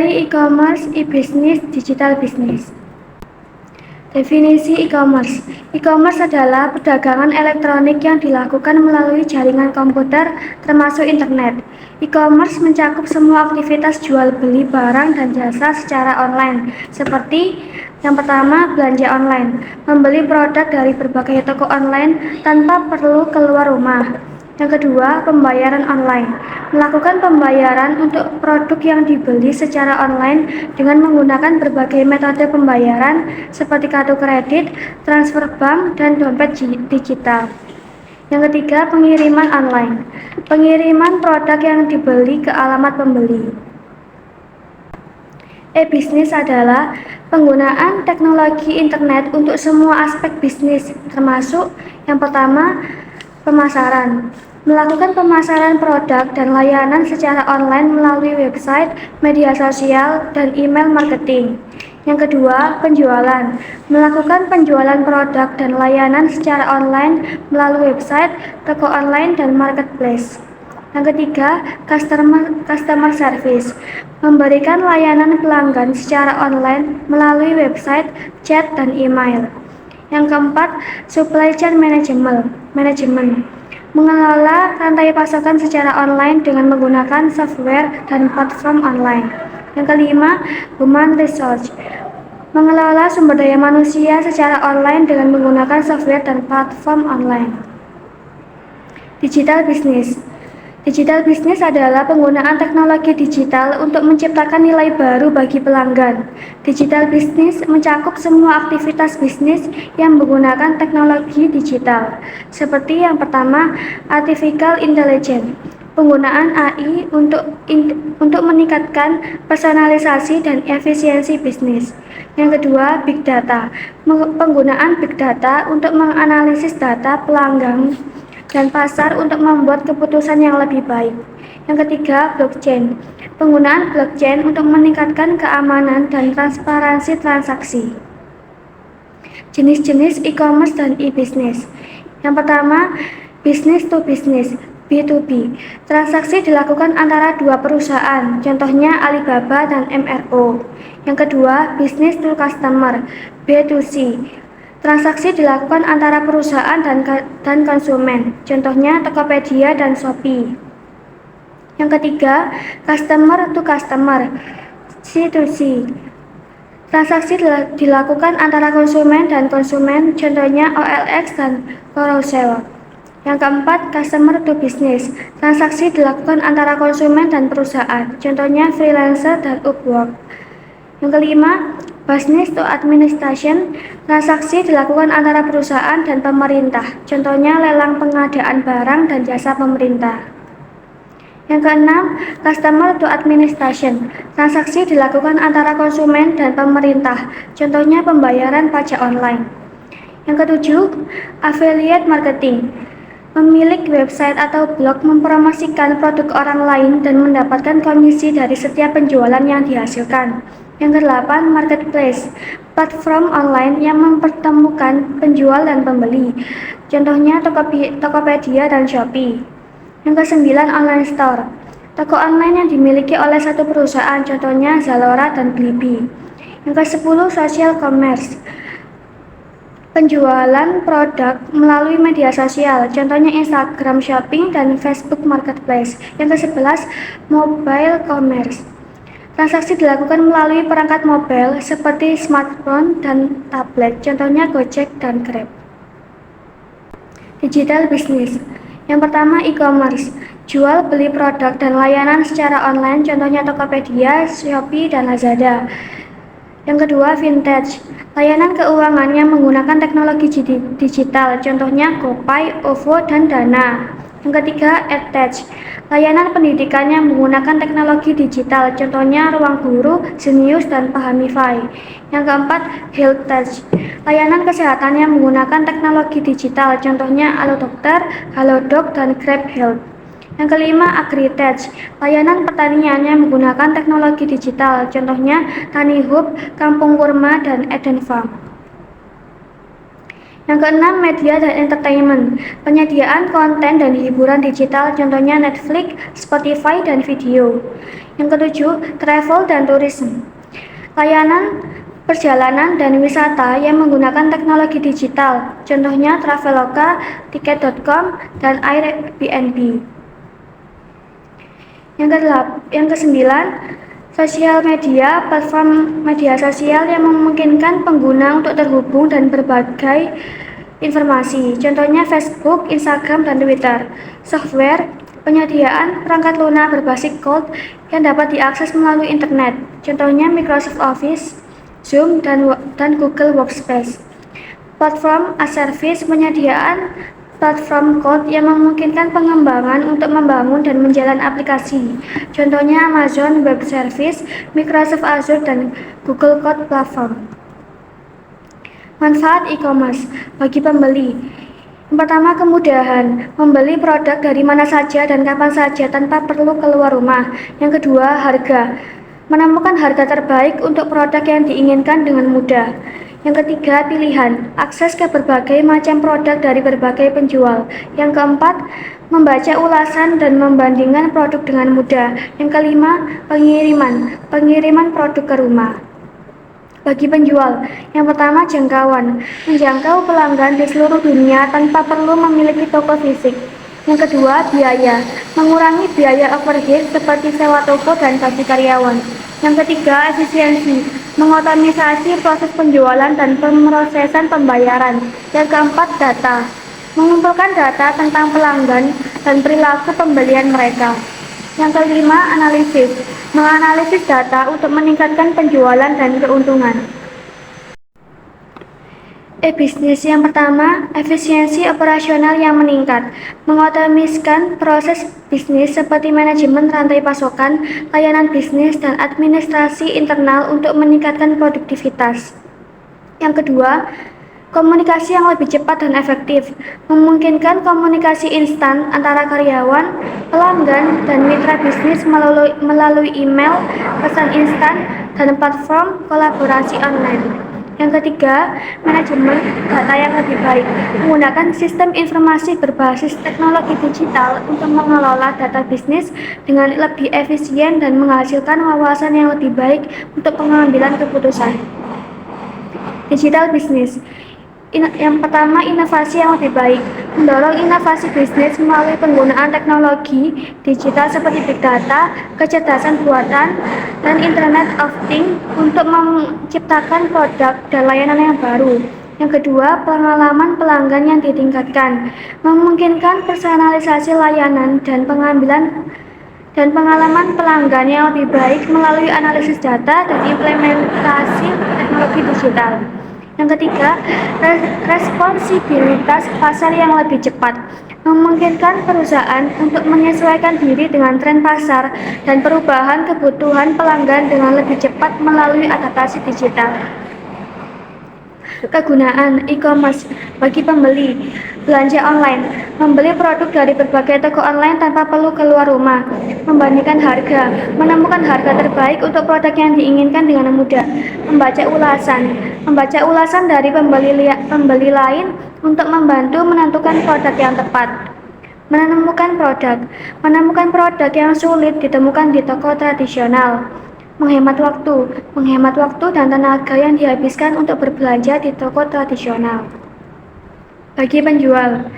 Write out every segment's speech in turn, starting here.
Materi e-commerce, e-business, digital business. Definisi e-commerce. E-commerce adalah perdagangan elektronik yang dilakukan melalui jaringan komputer, termasuk internet. E-commerce mencakup semua aktivitas jual beli barang dan jasa secara online, seperti yang pertama, belanja online, membeli produk dari berbagai toko online tanpa perlu keluar rumah. Yang kedua, pembayaran online. Melakukan pembayaran untuk produk yang dibeli secara online dengan menggunakan berbagai metode pembayaran seperti kartu kredit, transfer bank, dan dompet digital. Yang ketiga, pengiriman online. Pengiriman produk yang dibeli ke alamat pembeli. E-bisnis adalah penggunaan teknologi internet untuk semua aspek bisnis, termasuk yang pertama, pemasaran. Melakukan pemasaran produk dan layanan secara online melalui website, media sosial, dan email marketing. Yang kedua, penjualan. Melakukan penjualan produk dan layanan secara online melalui website, toko online, dan marketplace. Yang ketiga, customer service. Memberikan layanan pelanggan secara online melalui website, chat, dan email. Yang keempat, supply chain management. Mengelola rantai pasokan secara online dengan menggunakan software dan platform online. Yang kelima, human resource. Mengelola sumber daya manusia secara online dengan menggunakan software dan platform online. Digital business. Digital business adalah penggunaan teknologi digital untuk menciptakan nilai baru bagi pelanggan. Digital business mencakup semua aktivitas bisnis yang menggunakan teknologi digital, seperti yang pertama, artificial intelligence. Penggunaan AI untuk meningkatkan personalisasi dan efisiensi bisnis. Yang kedua, big data. Penggunaan big data untuk menganalisis data pelanggan dan pasar untuk membuat keputusan yang lebih baik. Yang ketiga, blockchain. Penggunaan blockchain untuk meningkatkan keamanan dan transparansi transaksi. Jenis-jenis e-commerce dan e-business. Yang pertama, business to business, B2B. Transaksi dilakukan antara dua perusahaan, contohnya Alibaba dan MRO. Yang kedua, business to customer, B2C. Transaksi dilakukan antara perusahaan dan konsumen, contohnya Tokopedia dan Shopee. Yang ketiga, customer to customer, C2C. Transaksi dilakukan antara konsumen dan konsumen, contohnya OLX dan Carousel. Yang keempat, customer to business. Transaksi dilakukan antara konsumen dan perusahaan, contohnya freelancer dan Upwork. Yang kelima, business to administration. Transaksi dilakukan antara perusahaan dan pemerintah, contohnya lelang pengadaan barang dan jasa pemerintah. Yang keenam, customer to administration. Transaksi dilakukan antara konsumen dan pemerintah, contohnya pembayaran pajak online. Yang ketujuh, affiliate marketing. Pemilik website atau blog mempromosikan produk orang lain dan mendapatkan komisi dari setiap penjualan yang dihasilkan. Yang kedelapan, marketplace. Platform online yang mempertemukan penjual dan pembeli, contohnya Tokopedia dan Shopee. Yang kesembilan, online store. Toko online yang dimiliki oleh satu perusahaan, contohnya Zalora dan Blibli. Yang kesepuluh, social commerce. Penjualan produk melalui media sosial, contohnya Instagram Shopping dan Facebook Marketplace. Yang ke-11, mobile commerce. Transaksi dilakukan melalui perangkat mobile seperti smartphone dan tablet, contohnya Gojek dan Grab. Digital business. Yang pertama, e-commerce. Jual beli produk dan layanan secara online, contohnya Tokopedia, Shopee, dan Lazada. Yang kedua, vintage. Layanan keuangan yang menggunakan teknologi digital, contohnya GoPay, OVO, dan Dana. Yang ketiga, EdTech. Layanan pendidikan yang menggunakan teknologi digital, contohnya Ruang Guru, Zenius, dan Pahamify. Yang keempat, HealthTech. Layanan kesehatan yang menggunakan teknologi digital, contohnya AloDokter, Halodoc, dan Grab Health. Yang kelima, AgriTech. Layanan pertanian yang menggunakan teknologi digital, contohnya TaniHub, Kampung Kurma, dan Eden Farm. Yang keenam, media dan entertainment. Penyediaan konten dan hiburan digital, contohnya Netflix, Spotify, dan video. Yang ketujuh, travel dan tourism. Layanan perjalanan dan wisata yang menggunakan teknologi digital, contohnya Traveloka, Tiket.com, dan Airbnb. Yang kesembilan, sosial media, platform media sosial yang memungkinkan pengguna untuk terhubung dan berbagai informasi, contohnya Facebook, Instagram, dan Twitter. Software, penyediaan perangkat lunak berbasis cloud yang dapat diakses melalui internet, contohnya Microsoft Office, Zoom, dan Google Workspace. Platform as service, penyediaan platform cloud yang memungkinkan pengembangan untuk membangun dan menjalankan aplikasi, contohnya Amazon Web Service, Microsoft Azure, dan Google Cloud Platform. Manfaat e-commerce bagi pembeli. Yang pertama, kemudahan membeli produk dari mana saja dan kapan saja tanpa perlu keluar rumah. Yang kedua, harga, menemukan harga terbaik untuk produk yang diinginkan dengan mudah. Yang ketiga, pilihan, akses ke berbagai macam produk dari berbagai penjual. Yang keempat, membaca ulasan dan membandingkan produk dengan mudah. Yang kelima, pengiriman produk ke rumah. Bagi penjual, yang pertama, jangkauan, menjangkau pelanggan di seluruh dunia tanpa perlu memiliki toko fisik. Yang kedua, biaya, mengurangi biaya overhead seperti sewa toko dan gaji karyawan. Yang ketiga, efisiensi, mengotomisasi proses penjualan dan pemrosesan pembayaran. Yang keempat, data, mengumpulkan data tentang pelanggan dan perilaku pembelian mereka. Yang kelima, analisis, menganalisis data untuk meningkatkan penjualan dan keuntungan. E-bisnis yang pertama, efisiensi operasional yang meningkat, mengotomiskan proses bisnis seperti manajemen rantai pasokan, layanan bisnis, dan administrasi internal untuk meningkatkan produktivitas. Yang kedua, komunikasi yang lebih cepat dan efektif, memungkinkan komunikasi instan antara karyawan, pelanggan, dan mitra bisnis melalui email, pesan instan, dan platform kolaborasi online. Yang ketiga, manajemen data yang lebih baik, menggunakan sistem informasi berbasis teknologi digital untuk mengelola data bisnis dengan lebih efisien dan menghasilkan wawasan yang lebih baik untuk pengambilan keputusan. Digital bisnis. Yang pertama, inovasi yang lebih baik, mendorong inovasi bisnis melalui penggunaan teknologi digital seperti big data, kecerdasan buatan, dan Internet of Things untuk menciptakan produk dan layanan yang baru. Yang kedua, pengalaman pelanggan yang ditingkatkan, memungkinkan personalisasi layanan dan pengalaman pelanggan yang lebih baik melalui analisis data dan implementasi teknologi digital. Yang ketiga, responsibilitas pasar yang lebih cepat, memungkinkan perusahaan untuk menyesuaikan diri dengan tren pasar dan perubahan kebutuhan pelanggan dengan lebih cepat melalui adaptasi digital. Kegunaan e-commerce bagi pembeli, belanja online, membeli produk dari berbagai toko online tanpa perlu keluar rumah, membandingkan harga, menemukan harga terbaik untuk produk yang diinginkan dengan mudah, membaca ulasan dari pembeli lain untuk membantu menentukan produk yang tepat. Menemukan produk yang sulit ditemukan di toko tradisional. Menghemat waktu dan tenaga yang dihabiskan untuk berbelanja di toko tradisional. Bagi penjual,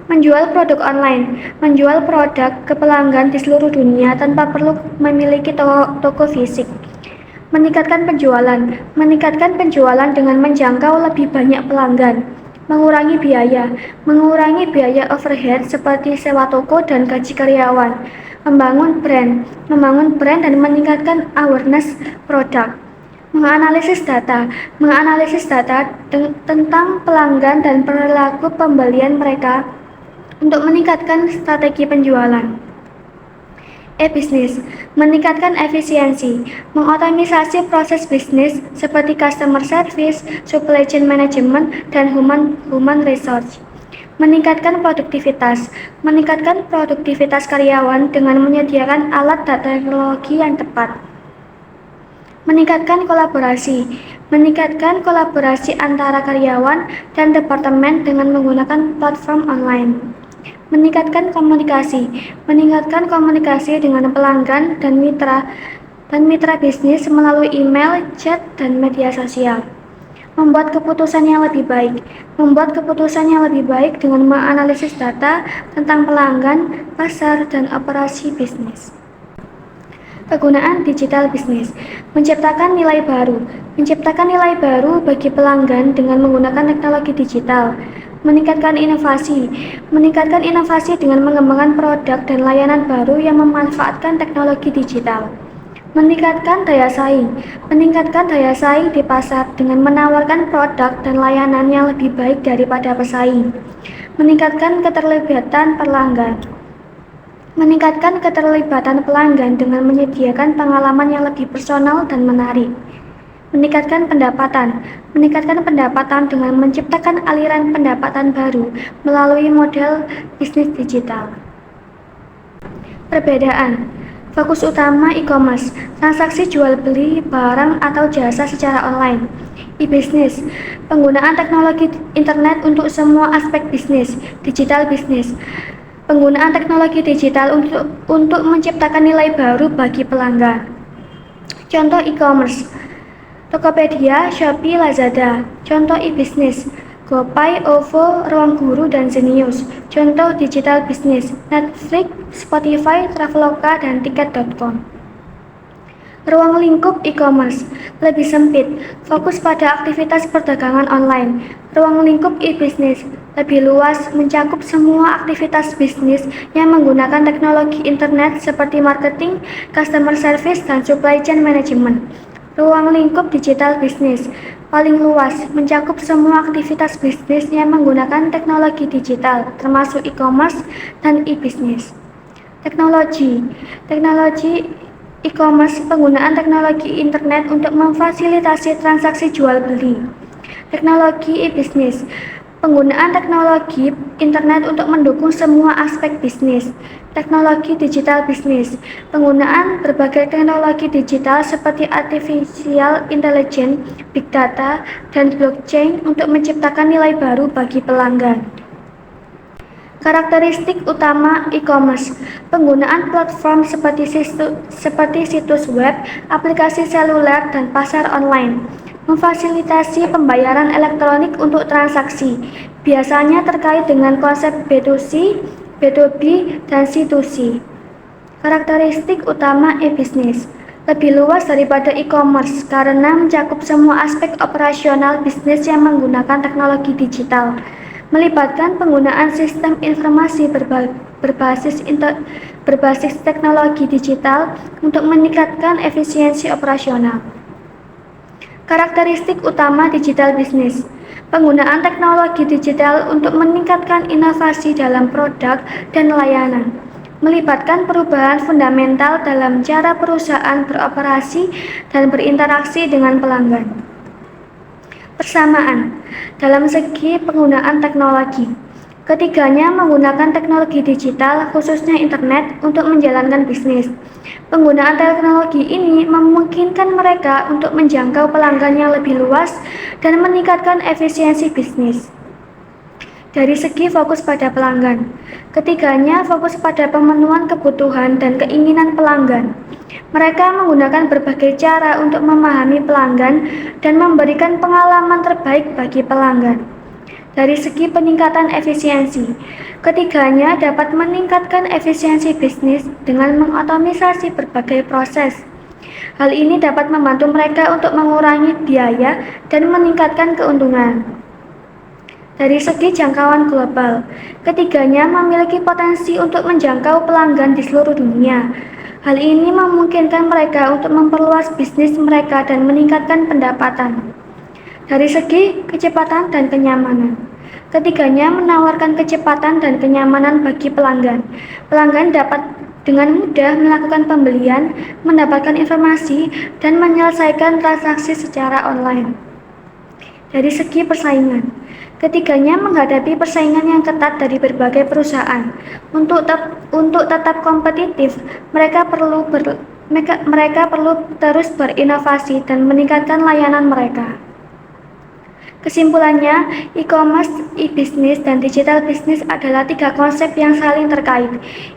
menjual produk online, menjual produk ke pelanggan di seluruh dunia tanpa perlu memiliki toko fisik. Meningkatkan penjualan dengan menjangkau lebih banyak pelanggan. Mengurangi biaya overhead seperti sewa toko dan gaji karyawan. Membangun brand dan meningkatkan awareness produk. Menganalisis data tentang pelanggan dan perilaku pembelian mereka untuk meningkatkan strategi penjualan. E-bisnis, meningkatkan efisiensi, mengotomisasi proses bisnis seperti customer service, supply chain management, dan human resource. Meningkatkan produktivitas karyawan dengan menyediakan alat dan teknologi yang tepat. Meningkatkan kolaborasi antara karyawan dan departemen dengan menggunakan platform online. Meningkatkan komunikasi dengan pelanggan dan mitra bisnis melalui email, chat, dan media sosial. Membuat keputusan yang lebih baik dengan menganalisis data tentang pelanggan, pasar, dan operasi bisnis. Penggunaan digital bisnis, menciptakan nilai baru bagi pelanggan dengan menggunakan teknologi digital. Meningkatkan inovasi dengan mengembangkan produk dan layanan baru yang memanfaatkan teknologi digital. Meningkatkan daya saing di pasar dengan menawarkan produk dan layanan yang lebih baik daripada pesaing. Meningkatkan keterlibatan pelanggan dengan menyediakan pengalaman yang lebih personal dan menarik. Meningkatkan pendapatan dengan menciptakan aliran pendapatan baru melalui model bisnis digital. Perbedaan. Fokus utama e-commerce, transaksi jual beli barang atau jasa secara online. E-business, penggunaan teknologi internet untuk semua aspek bisnis. Digital business, penggunaan teknologi digital untuk menciptakan nilai baru bagi pelanggan. Contoh e-commerce, Tokopedia, Shopee, Lazada. Contoh e-business, GoPay, OVO, Ruang Guru, dan Zenius. Contoh digital business, Netflix, Spotify, Traveloka, dan Tiket.com. Ruang lingkup e-commerce lebih sempit, fokus pada aktivitas perdagangan online. Ruang lingkup e-business lebih luas, mencakup semua aktivitas bisnis yang menggunakan teknologi internet seperti marketing, customer service, dan supply chain management. Ruang lingkup digital bisnis paling luas, mencakup semua aktivitas bisnis yang menggunakan teknologi digital, termasuk e-commerce dan e-business. Teknologi e-commerce, penggunaan teknologi internet untuk memfasilitasi transaksi jual beli. Teknologi e-business, penggunaan teknologi internet untuk mendukung semua aspek bisnis. Teknologi digital bisnis, penggunaan berbagai teknologi digital seperti artificial intelligence, big data, dan blockchain untuk menciptakan nilai baru bagi pelanggan. Karakteristik utama e-commerce, penggunaan platform seperti situs web, aplikasi seluler, dan pasar online. Memfasilitasi pembayaran elektronik untuk transaksi, biasanya terkait dengan konsep B2C, B2B, dan C2C. Karakteristik utama e-business, lebih luas daripada e-commerce karena mencakup semua aspek operasional bisnis yang menggunakan teknologi digital, melibatkan penggunaan sistem informasi berbasis teknologi digital untuk meningkatkan efisiensi operasional. Karakteristik utama digital business, penggunaan teknologi digital untuk meningkatkan inovasi dalam produk dan layanan, melibatkan perubahan fundamental dalam cara perusahaan beroperasi dan berinteraksi dengan pelanggan. Persamaan dalam segi penggunaan teknologi, ketiganya menggunakan teknologi digital, khususnya internet, untuk menjalankan bisnis. Penggunaan teknologi ini memungkinkan mereka untuk menjangkau pelanggan yang lebih luas dan meningkatkan efisiensi bisnis. Dari segi fokus pada pelanggan, ketiganya fokus pada pemenuhan kebutuhan dan keinginan pelanggan. Mereka menggunakan berbagai cara untuk memahami pelanggan dan memberikan pengalaman terbaik bagi pelanggan. Dari segi peningkatan efisiensi, ketiganya dapat meningkatkan efisiensi bisnis dengan mengotomisasi berbagai proses. Hal ini dapat membantu mereka untuk mengurangi biaya dan meningkatkan keuntungan. Dari segi jangkauan global, ketiganya memiliki potensi untuk menjangkau pelanggan di seluruh dunia. Hal ini memungkinkan mereka untuk memperluas bisnis mereka dan meningkatkan pendapatan. Dari segi kecepatan dan kenyamanan, ketiganya menawarkan kecepatan dan kenyamanan bagi pelanggan. Pelanggan dapat dengan mudah melakukan pembelian, mendapatkan informasi, dan menyelesaikan transaksi secara online. Dari segi persaingan, ketiganya menghadapi persaingan yang ketat dari berbagai perusahaan. Untuk tetap kompetitif, mereka perlu Mereka perlu terus berinovasi dan meningkatkan layanan mereka. Kesimpulannya, e-commerce, e-business, dan digital business adalah tiga konsep yang saling terkait.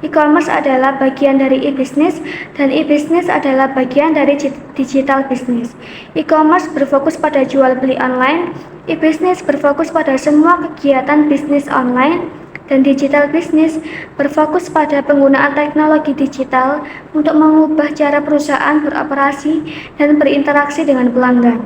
E-commerce adalah bagian dari e-business, dan e-business adalah bagian dari digital business. E-commerce berfokus pada jual beli online, e-business berfokus pada semua kegiatan bisnis online, dan digital business berfokus pada penggunaan teknologi digital untuk mengubah cara perusahaan beroperasi dan berinteraksi dengan pelanggan.